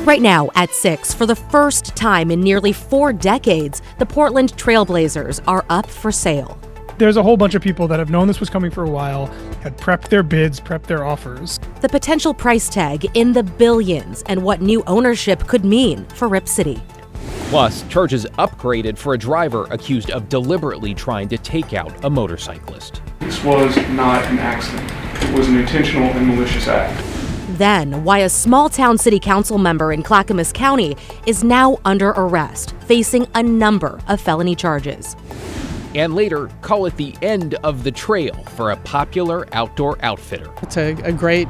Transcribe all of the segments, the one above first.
Right now, at 6, for the first time in nearly 4 decades, the Portland Trail Blazers are up for sale. There's a whole bunch of people that have known this was coming for a while, had prepped their bids, prepped their offers. The potential price tag in the billions and what new ownership could mean for Rip City. Plus, charges upgraded for a driver accused of deliberately trying to take out a motorcyclist. This was not an accident. It was an intentional and malicious act. Then, why a small-town city council member in Clackamas County is now under arrest, facing a number of felony charges. And later, call it the end of the trail for a popular outdoor outfitter. It's a great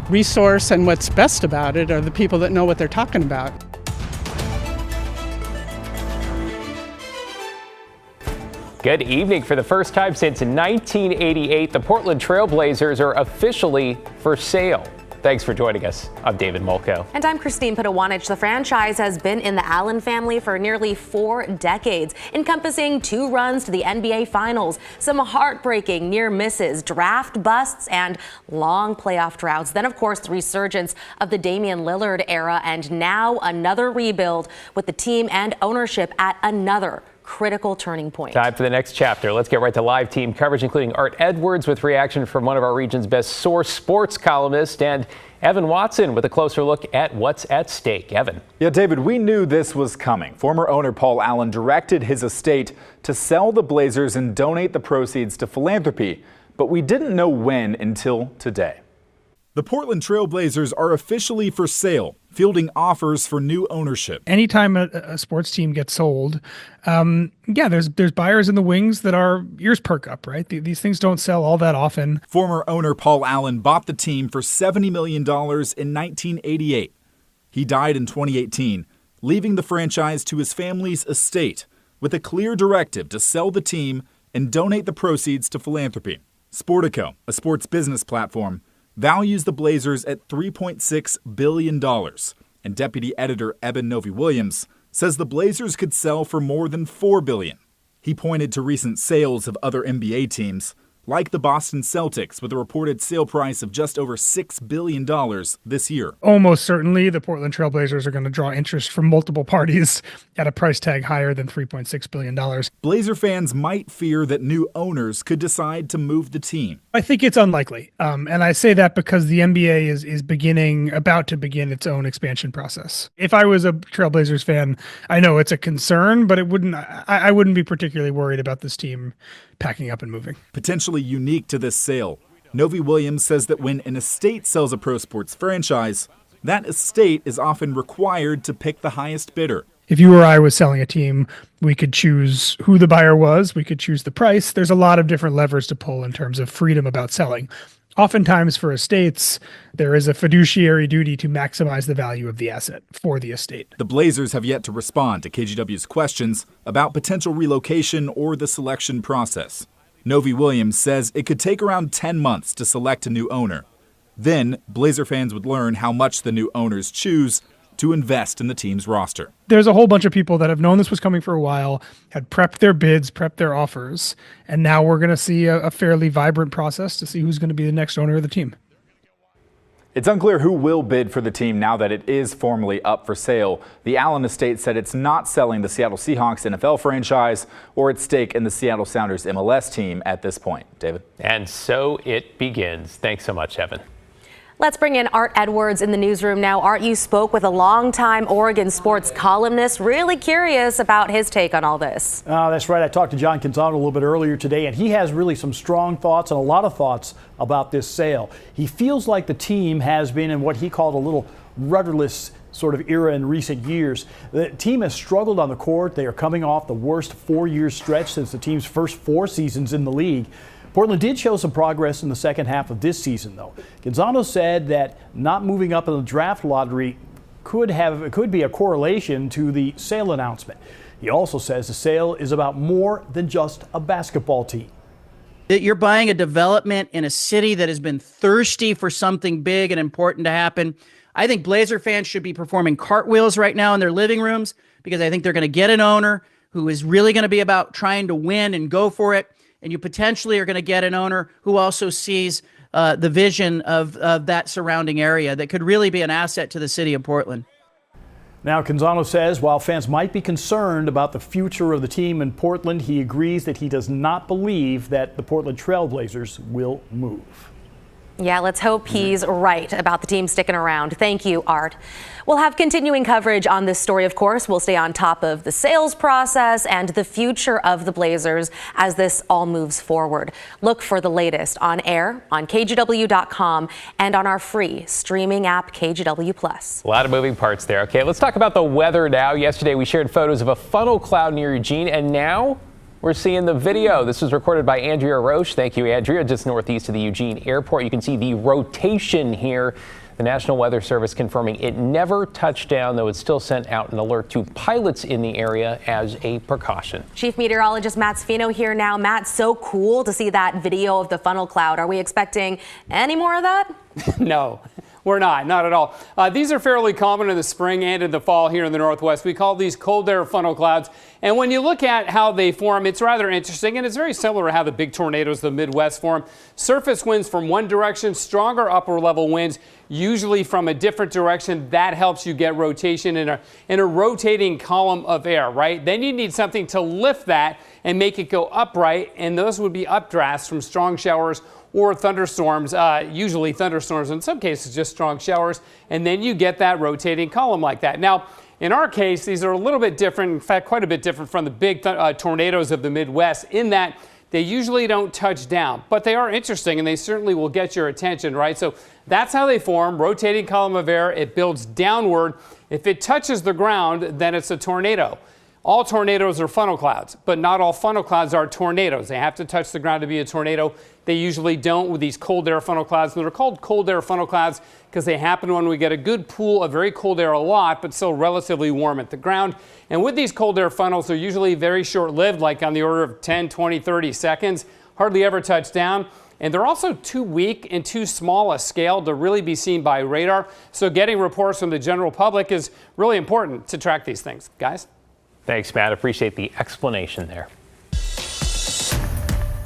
resource, and what's best about it are the people that know what they're talking about. Good evening. For the first time since 1988, the Portland Trail Blazers are officially for sale. Thanks for joining us. I'm David Molko. And I'm Christine Pitawanich. The franchise has been in the Allen family for nearly 4 decades, encompassing 2 runs to the NBA Finals, some heartbreaking near misses, draft busts, and long playoff droughts. Then, of course, the resurgence of the Damian Lillard era, and now another rebuild with the team and ownership at another critical turning point. Time for the next chapter. Let's get right to live team coverage, including Art Edwards with reaction from one of our region's best source sports columnists, and Evan Watson with a closer look at what's at stake. Evan. Yeah, David, we knew this was coming. Former owner Paul Allen directed his estate to sell the Blazers and donate the proceeds to philanthropy, but we didn't know when until today. The Portland Trail Blazers are officially for sale, fielding offers for new ownership. Anytime a sports team gets sold, there's buyers in the wings that our ears perk up, right? These things don't sell all that often. Former owner Paul Allen bought the team for $70 million in 1988. He died in 2018, leaving the franchise to his family's estate with a clear directive to sell the team and donate the proceeds to philanthropy. Sportico, a sports business platform, values the Blazers at $3.6 billion, and deputy editor Eben Novy-Williams says the Blazers could sell for more than $4 billion. He pointed to recent sales of other NBA teams, like the Boston Celtics, with a reported sale price of just over $6 billion this year. Almost certainly, the Portland Trail Blazers are going to draw interest from multiple parties at a price tag higher than $3.6 billion. Blazer fans might fear that new owners could decide to move the team. I think it's unlikely. And I say that because the NBA is about to begin its own expansion process. If I was a Trailblazers fan, I know it's a concern, but I wouldn't be particularly worried about this team packing up and moving. Potentially unique to this sale, Novy-Williams says that when an estate sells a pro sports franchise, that estate is often required to pick the highest bidder. If you or I was selling a team, we could choose who the buyer was, we could choose the price. There's a lot of different levers to pull in terms of freedom about selling. Oftentimes for estates, there is a fiduciary duty to maximize the value of the asset for the estate. The Blazers have yet to respond to KGW's questions about potential relocation or the selection process. Novy-Williams says it could take around 10 months to select a new owner. Then, Blazer fans would learn how much the new owners choose to invest in the team's roster. There's a whole bunch of people that have known this was coming for a while, had prepped their bids, prepped their offers, and now we're going to see a fairly vibrant process to see who's going to be the next owner of the team. It's unclear who will bid for the team now that it is formally up for sale. The Allen estate said it's not selling the Seattle Seahawks NFL franchise or its stake in the Seattle Sounders MLS team at this point. David? And so it begins. Thanks so much, Evan. Let's bring in Art Edwards in the newsroom now. Art, you spoke with a longtime Oregon sports columnist. Really curious about his take on all this. That's right. I talked to John Canzano a little bit earlier today, and he has really some strong thoughts and a lot of thoughts about this sale. He feels like the team has been in what he called a little rudderless sort of era in recent years. The team has struggled on the court. They are coming off the worst 4-year stretch since the team's first 4 seasons in the league. Portland did show some progress in the second half of this season, though. Gonzalo said that not moving up in the draft lottery could be a correlation to the sale announcement. He also says the sale is about more than just a basketball team. You're buying a development in a city that has been thirsty for something big and important to happen. I think Blazer fans should be performing cartwheels right now in their living rooms because I think they're going to get an owner who is really going to be about trying to win and go for it. And you potentially are going to get an owner who also sees the vision of that surrounding area that could really be an asset to the city of Portland. Now, Canzano says while fans might be concerned about the future of the team in Portland, he agrees that he does not believe that the Portland Trail Blazers will move. Yeah, let's hope he's right about the team sticking around. Thank you, Art. We'll have continuing coverage on this story, of course. We'll stay on top of the sales process and the future of the Blazers as this all moves forward. Look for the latest on air, on KGW.com, and on our free streaming app, KGW+. A lot of moving parts there. Okay, let's talk about the weather now. Yesterday, we shared photos of a funnel cloud near Eugene, and now we're seeing the video. This was recorded by Andrea Roche. Thank you, Andrea. Just northeast of the Eugene Airport. You can see the rotation here. The National Weather Service confirming it never touched down, though it still sent out an alert to pilots in the area as a precaution. Chief Meteorologist Matt Sfino here now. Matt, so cool to see that video of the funnel cloud. Are we expecting any more of that? No. We're not at all. These are fairly common in the spring and in the fall here in the Northwest. We call these cold air funnel clouds. And when you look at how they form, it's rather interesting, and it's very similar to how the big tornadoes of the Midwest form. Surface winds from one direction, stronger upper level winds, usually from a different direction. That helps you get rotation in a rotating column of air, right? Then you need something to lift that and make it go upright, and those would be updrafts from strong showers or thunderstorms, usually thunderstorms, in some cases just strong showers, and then you get that rotating column like that. Now, in our case, these are a little bit different, in fact, quite a bit different from the big tornadoes of the Midwest in that they usually don't touch down, but they are interesting and they certainly will get your attention, right? So that's how they form, rotating column of air. It builds downward. If it touches the ground, then it's a tornado. All tornadoes are funnel clouds, but not all funnel clouds are tornadoes. They have to touch the ground to be a tornado. They usually don't with these cold air funnel clouds. And they're called cold air funnel clouds because they happen when we get a good pool of very cold air a lot, but still relatively warm at the ground. And with these cold air funnels, they're usually very short-lived, like on the order of 10, 20, 30 seconds, hardly ever touch down. And they're also too weak and too small a scale to really be seen by radar. So getting reports from the general public is really important to track these things. Guys? Thanks, Matt. Appreciate the explanation there.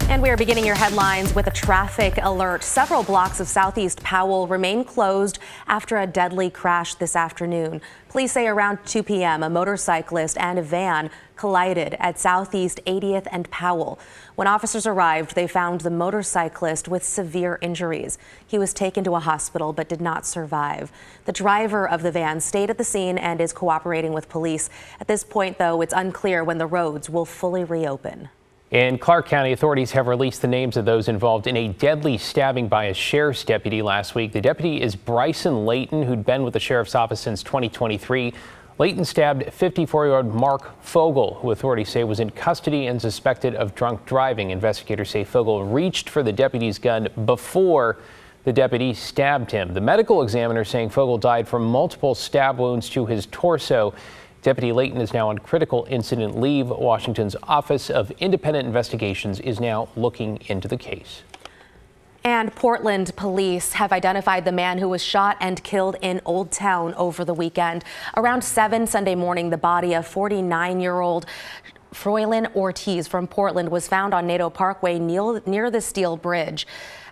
And we are beginning your headlines with a traffic alert. Several blocks of Southeast Powell remain closed after a deadly crash this afternoon. Police say around 2 p.m. a motorcyclist and a van collided at Southeast 80th and Powell. When officers arrived, they found the motorcyclist with severe injuries. He was taken to a hospital but did not survive. The driver of the van stayed at the scene and is cooperating with police. At this point, though, it's unclear when the roads will fully reopen. In Clark County, authorities have released the names of those involved in a deadly stabbing by a sheriff's deputy last week. The deputy is Bryson Layton, who'd been with the sheriff's office since 2023. Layton stabbed 54-year-old Mark Fogel, who authorities say was in custody and suspected of drunk driving. Investigators say Fogel reached for the deputy's gun before the deputy stabbed him. The medical examiner saying Fogel died from multiple stab wounds to his torso. Deputy Layton is now on critical incident leave. Washington's Office of Independent Investigations is now looking into the case. And Portland police have identified the man who was shot and killed in Old Town over the weekend. Around 7 Sunday morning, the body of 49-year-old Froylin Ortiz from Portland was found on Nadeau Parkway near the Steel Bridge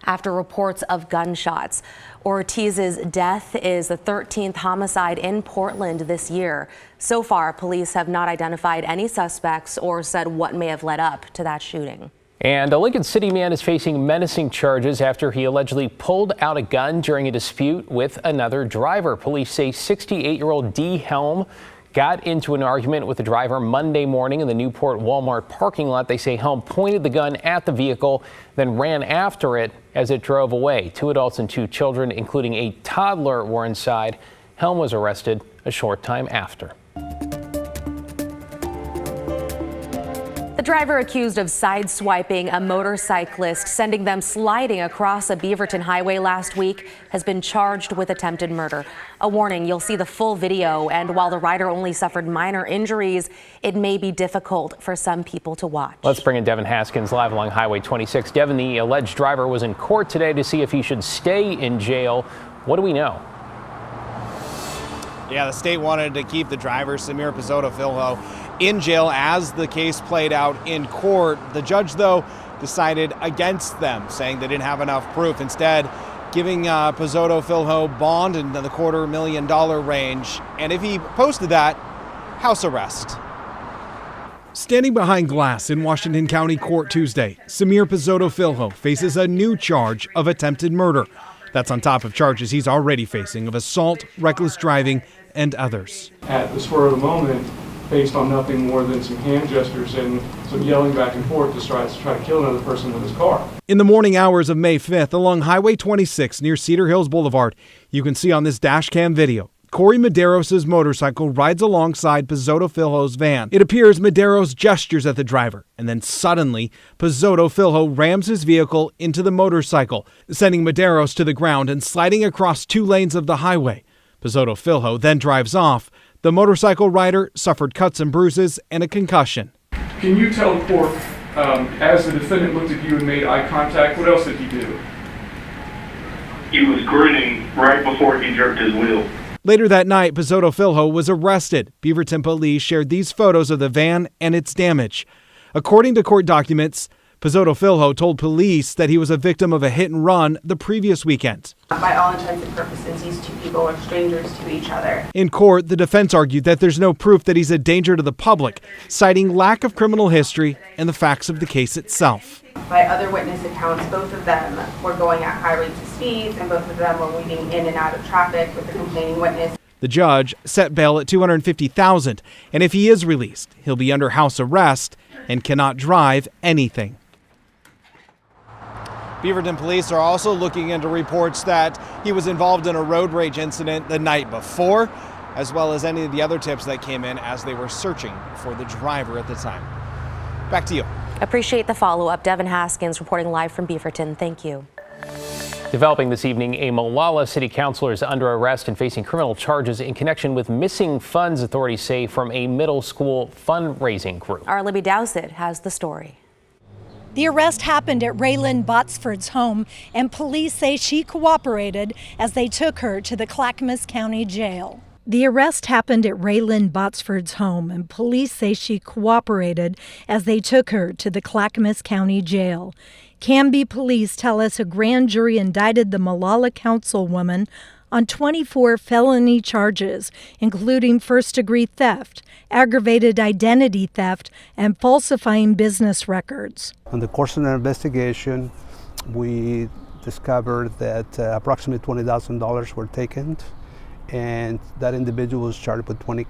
after reports of gunshots. Ortiz's death is the 13th homicide in Portland this year. So far, police have not identified any suspects or said what may have led up to that shooting. And a Lincoln City man is facing menacing charges after he allegedly pulled out a gun during a dispute with another driver. Police say 68-year-old D. Helm got into an argument with the driver Monday morning in the Newport Walmart parking lot. They say Helm pointed the gun at the vehicle, then ran after it as it drove away. 2 adults and 2 children, including a toddler, were inside. Helm was arrested a short time after. The driver accused of sideswiping a motorcyclist, sending them sliding across a Beaverton highway last week, has been charged with attempted murder. A warning, you'll see the full video, and while the rider only suffered minor injuries, it may be difficult for some people to watch. Let's bring in Devin Haskins live along Highway 26. Devin, the alleged driver was in court today to see if he should stay in jail. What do we know? Yeah, the state wanted to keep the driver, Samir Pizzotto-Filho, in jail as the case played out in court. The judge, though, decided against them, saying they didn't have enough proof. Instead, giving Pizzotto Filho bond in the $250,000 range. And if he posted that, house arrest. Standing behind glass in Washington County Court Tuesday, Samir Pizzotto Filho faces a new charge of attempted murder. That's on top of charges he's already facing of assault, reckless driving, and others. At the spur of the moment, based on nothing more than some hand gestures and some yelling back and forth to try to kill another person with his car. In the morning hours of May 5th, along Highway 26 near Cedar Hills Boulevard, you can see on this dash cam video, Corey Medeiros' motorcycle rides alongside Pizzotto Filho's van. It appears Medeiros gestures at the driver, and then suddenly, Pizzotto Filho rams his vehicle into the motorcycle, sending Medeiros to the ground and sliding across 2 lanes of the highway. Pizzotto Filho then drives off. The motorcycle rider suffered cuts and bruises and a concussion. Can you tell the court, as the defendant looked at you and made eye contact, what else did he do? He was grinning right before he jerked his wheel. Later that night, Pizzotto Filho was arrested. Beaverton police shared these photos of the van and its damage. According to court documents, Pizzotto Filho told police that he was a victim of a hit and run the previous weekend. By all intents and purposes, these two people are strangers to each other. In court, the defense argued that there's no proof that he's a danger to the public, citing lack of criminal history and the facts of the case itself. By other witness accounts, both of them were going at high rates of speeds, and both of them were weaving in and out of traffic with the complaining witness. The judge set bail at $250,000, and if he is released, he'll be under house arrest and cannot drive anything. Beaverton police are also looking into reports that he was involved in a road rage incident the night before, as well as any of the other tips that came in as they were searching for the driver at the time. Back to you. Appreciate the follow-up. Devin Haskins reporting live from Beaverton. Thank you. Developing this evening, a Molalla city councilor is under arrest and facing criminal charges in connection with missing funds, authorities say, from a middle school fundraising group. Our Libby Dowsett has the story. The arrest happened at Raylan Botsford's home, and police say she cooperated as they took her to the Clackamas County Jail. The arrest happened at Raylan Botsford's home, and police say she cooperated as they took her to the Clackamas County Jail. Canby police tell us a grand jury indicted the Molalla councilwoman on 24 felony charges, including first-degree theft, aggravated identity theft, and falsifying business records. In the course of an investigation, we discovered that approximately $20,000 were taken, and that individual was charged with 24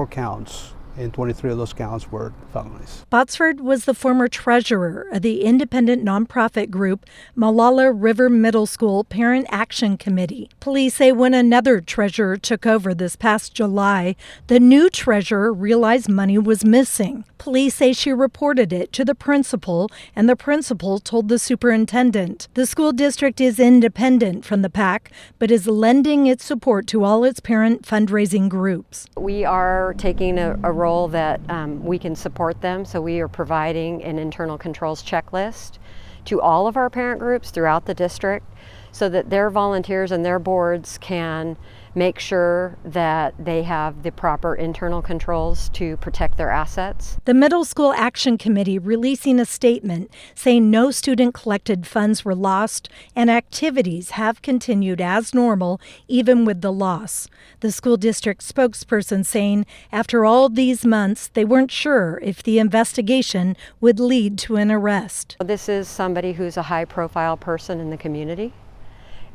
counts, and 23 of those counts were felonies. Botsford was the former treasurer of the independent nonprofit group Molalla River Middle School Parent Action Committee. Police say when another treasurer took over this past July, the new treasurer realized money was missing. Police say she reported it to the principal, and the principal told the superintendent. The school district is independent from the PAC, but is lending its support to all its parent fundraising groups. We are taking a role that we can support them, so we are providing an internal controls checklist to all of our parent groups throughout the district so that their volunteers and their boards can make sure that they have the proper internal controls to protect their assets. The Middle School Action Committee releasing a statement saying no student collected funds were lost and activities have continued as normal even with the loss. The school district spokesperson saying after all these months they weren't sure if the investigation would lead to an arrest. This is somebody who's a high-profile person in the community,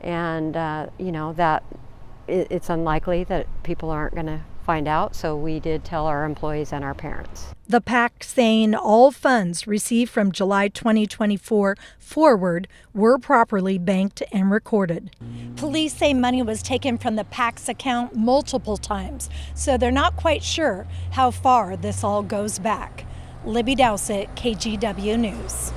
and that it's unlikely that people aren't going to find out, so we did tell our employees and our parents. The PAC saying all funds received from July 2024 forward were properly banked and recorded. Police say money was taken from the PAC's account multiple times, so they're not quite sure how far this all goes back. Libby Dowsett, KGW News.